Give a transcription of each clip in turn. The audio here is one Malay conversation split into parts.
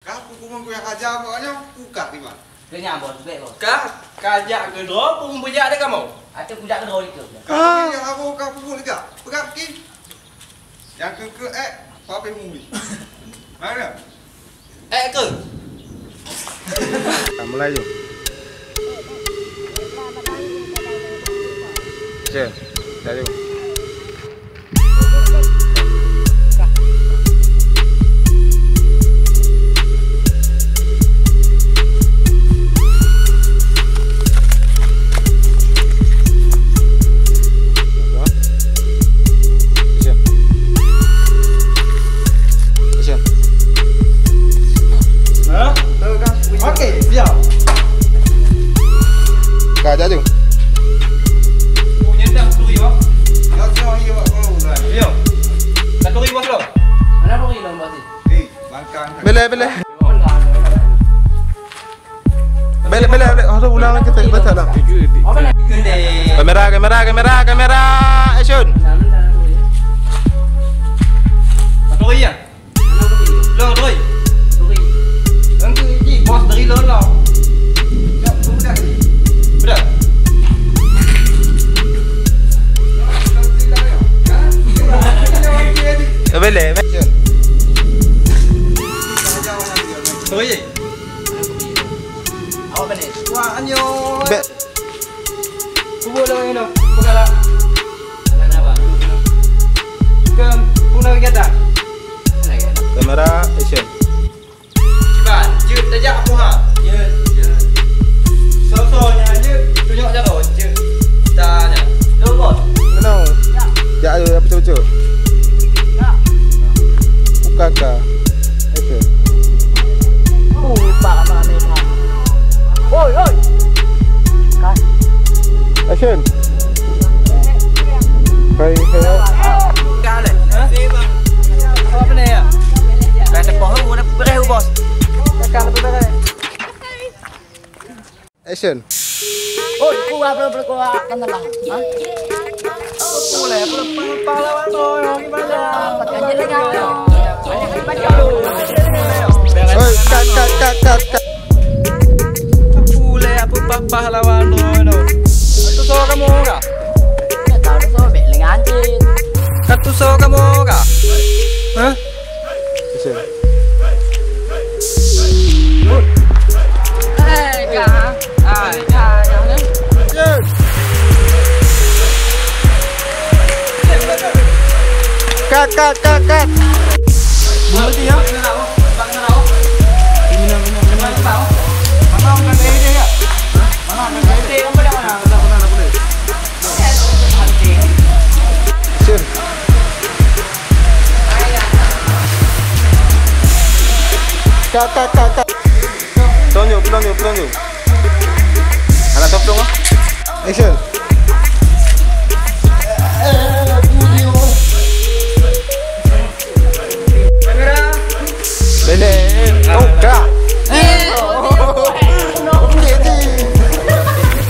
Kah hukuman ku yang ajar maknanya buka di mana? Kenyang bos, baik bos. Kah kajak ke drone pun bejak dia kamu. Ada budak kedua itu. Kau yang aku kau pukul juga. Pegang ki. Yang ke pape mumi. Mana? Ke. Mulai jom. Cek, dah jom. Okey, siap. Kak jatuh. Punya dah turi bos. Kau semua hiu kau mulai. Yo. Tak turi bos lo. Mana pergi lo bos ni? Bangkang. Bele. Harus ulang kita baca lah. Apa nak? Kamera. Action. Turi ya. Lo turi. Nanti ni bos dari lo lah. Ya, sudah. Betul. Bele. Turi. Apa ni? Wah, anyo. Be. Kubur lo ini. Bukalah. Mana apa? Kem, punah kegiatan. Kamera action. Ciban, jut tajak aku ha. Ya. So-sonya je tunjuk cara je. Tanya. Lo bos. Kenal. Ya ayo apa betul. Buka. Action. Pak mana ni? Oi. Kan. Action. Hai. Kale. Apa ni ya? Kata pohon guna bereu bos. Tekan betul. Action. Oi, kuah kan lah. Ha? Boleh pahlawan tu gimana? Pakai je lagi. Banyak baca. Oi, cut. Boleh apa pahlawan tu. Katu so kamu enggak? Tahu dah so bek lengan je. Katu so kamu enggak? Hah? Action. Cut. Berhenti ya. Action. Cut. Tunjuk. Anak top dong. Action. Kamera. Bele. Oh, kak.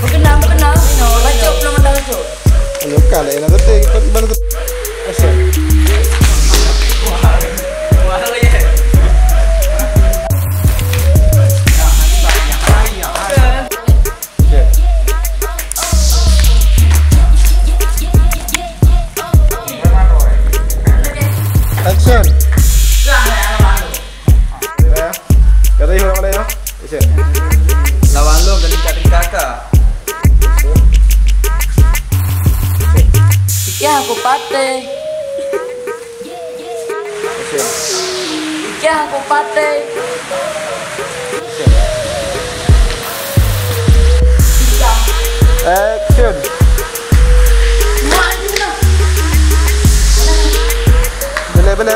Kenal. Bacok belum ada bacok. Ayo kali, nak tetek, mana tu? Action. Action. Kata ibu orang lain, action. Lawan lo dari kakak. Ikan aku pateh. Action. Ikan aku pateh. Action. Bele.